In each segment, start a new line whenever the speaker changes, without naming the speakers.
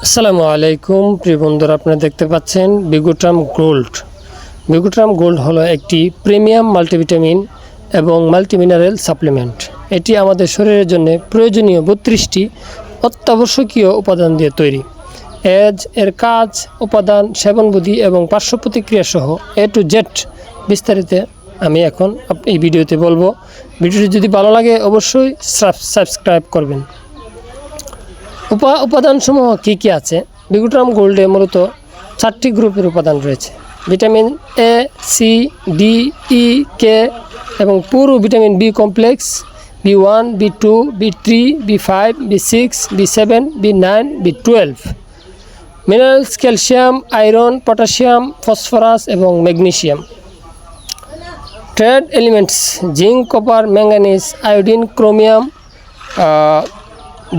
আসসালামু আলাইকুম প্রিয় বন্ধুরা, আপনারা দেখতে পাচ্ছেন বিগোট্রাম গোল্ড। বিগোট্রাম গোল্ড হলো একটি প্রিমিয়াম মাল্টিভিটামিন এবং মাল্টিমিনারেল সাপ্লিমেন্ট। এটি আমাদের শরীরের জন্য প্রয়োজনীয় 32টি অত্যাবশ্যকীয় উপাদান দিয়ে তৈরি। এর কাজ, উপাদান, সেবনবিধি এবং পার্শ্ব প্রতিক্রিয়া সহ A to Z বিস্তারিত আমি এখন এই ভিডিওতে বলবো। ভিডিওটি যদি ভালো লাগে অবশ্যই সাবস্ক্রাইব করবেন। উপাদানসমূহ কী কী আছে? বিগোট্রাম গোল্ডে মূলত 4টি গ্রুপের উপাদান রয়েছে। Vitamin A, C, D, E, K এবং পুরো vitamin B complex, B1, B2, B3, B5, B6, B7, B9, B12, minerals calcium, iron, potassium, phosphorus এবং magnesium. Trace elements zinc, copper, manganese, iodine, chromium,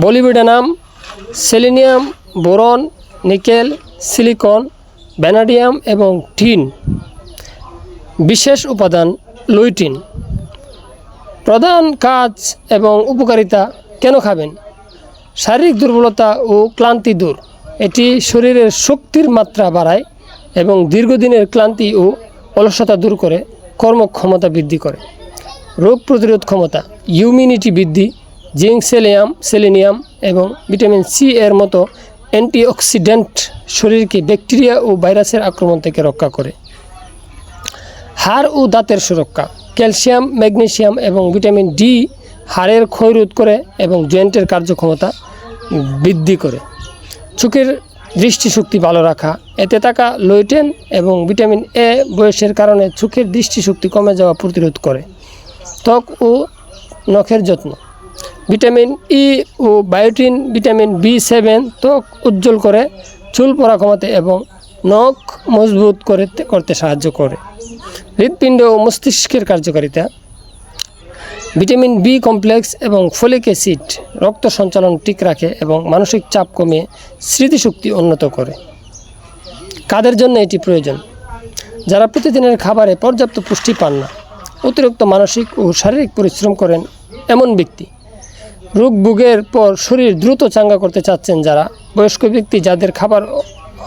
molybdenum, selenium, boron, nickel, silicon, vanadium এবং tin. বিশেষ উপাদান লুইটিন। প্রধান কাজ এবং উপকারিতা। কেন খাবেন? শারীরিক দুর্বলতা ও ক্লান্তি দূর। এটি শরীরের শক্তির মাত্রা বাড়ায় এবং দীর্ঘদিনের ক্লান্তি ও অলসতা দূর করে কর্মক্ষমতা বৃদ্ধি করে। রোগ প্রতিরোধ ক্ষমতা, ইমিউনিটি বৃদ্ধি। জিঙ্ক, সেলেনিয়াম এবং ভিটামিন C এর মতো অ্যান্টিঅক্সিডেন্ট শরীরকে ব্যাকটেরিয়া ও ভাইরাসের আক্রমণ থেকে রক্ষা করে। হাড় ও দাঁতের সুরক্ষা। ক্যালসিয়াম, ম্যাগনেসিয়াম এবং ভিটামিন D হাড়ের ক্ষয় রোধ করে এবং জয়েন্টের কার্যক্ষমতা বৃদ্ধি করে। চোখের দৃষ্টিশক্তি ভালো রাখা। এতে থাকা লুইটিন এবং ভিটামিন A বয়সের কারণে চোখের দৃষ্টিশক্তি কমে যাওয়া প্রতিরোধ করে। ত্বক ও নখের যত্ন। ভিটামিন E ও বায়োটিন, ভিটামিন B7 ত্বক উজ্জ্বল করে, চুল পড়া কমাতে এবং নখ মজবুত করতে সাহায্য করে। হৃৎপিণ্ড ও মস্তিষ্কের কার্যকারিতা। ভিটামিন B কমপ্লেক্স এবং ফলিক অ্যাসিড রক্ত সঞ্চালন ঠিক রাখে এবং মানসিক চাপ কমিয়ে স্মৃতিশক্তি উন্নত করে। কাদের জন্য এটি প্রয়োজন? যারা প্রতিদিনের খাবারে পর্যাপ্ত পুষ্টি পান না, অতিরিক্ত মানসিক ও শারীরিক পরিশ্রম করেন এমন ব্যক্তি, রোগ ভোগের পর শরীর দ্রুত চাঙ্গা করতে চাচ্ছেন যারা, বয়স্ক ব্যক্তি যাদের খাবার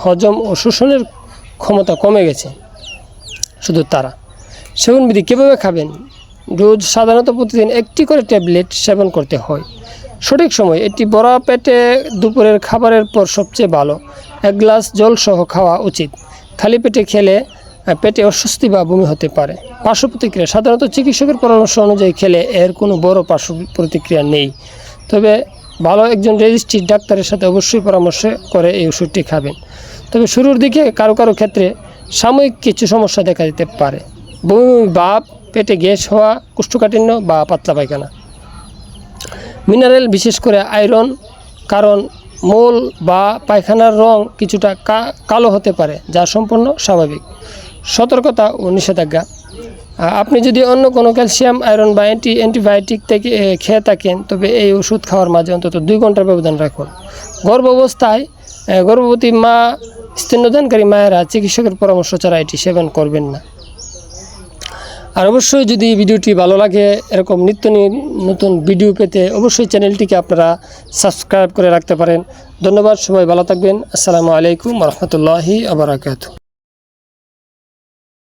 হজম ও শোষণের ক্ষমতা কমে গেছে, শুধু তারা। সেবনবিধি কীভাবে খাবেন? রোজ সাধারণত প্রতিদিন 1টি করে ট্যাবলেট সেবন করতে হয়। সঠিক সময় এটি ভরা পেটে দুপুরের খাবারের পর সবচেয়ে ভালো। 1 গ্লাস জল সহ খাওয়া উচিত। খালি পেটে খেলে পেটে অস্বস্তি বা বমি হতে পারে। পার্শ্ব প্রতিক্রিয়া। সাধারণত চিকিৎসকের পরামর্শ অনুযায়ী খেলে এর কোনো বড় পার্শ্ব প্রতিক্রিয়া নেই, তবে ভালো একজন রেজিস্ট্রিড ডাক্তারের সাথে অবশ্যই পরামর্শ করে এই ওষুধটি খাবেন। তবে শুরুর দিকে কারো ক্ষেত্রে সাময়িক কিছু সমস্যা দেখা দিতে পারে। বমি ভাব, পেটে গ্যাস হওয়া, কোষ্ঠকাঠিন্য বা পাতলা পায়খানা। মিনারেল, বিশেষ করে আয়রন, কারণ মল বা পায়খানার রং কিছুটা কালো হতে পারে, যা সম্পূর্ণ স্বাভাবিক। সতর্কতা ও নিষেধাজ্ঞা। আপনি যদি অন্য কোনো ক্যালসিয়াম, আয়রন বা অ্যান্টিবায়োটিক থেকে খেয়ে থাকেন তবে এই ওষুধ খাওয়ার মাঝে অন্তত 2 ঘন্টার ব্যবধান রাখুন। গর্ভবতী মা, স্তন্যদানকারী মায়েরা চিকিৎসকের পরামর্শ ছাড়া এটি সেবন করবেন না। আর অবশ্যই যদি ভিডিওটি ভালো লাগে, এরকম নিত্য নতুন ভিডিও পেতে অবশ্যই চ্যানেলটিকে আপনারা সাবস্ক্রাইব করে রাখতে পারেন। ধন্যবাদ, সবাই ভালো থাকবেন। আসসালামু আলাইকুম ওয়া রাহমাতুল্লাহি ওয়া বারাকাতুহু।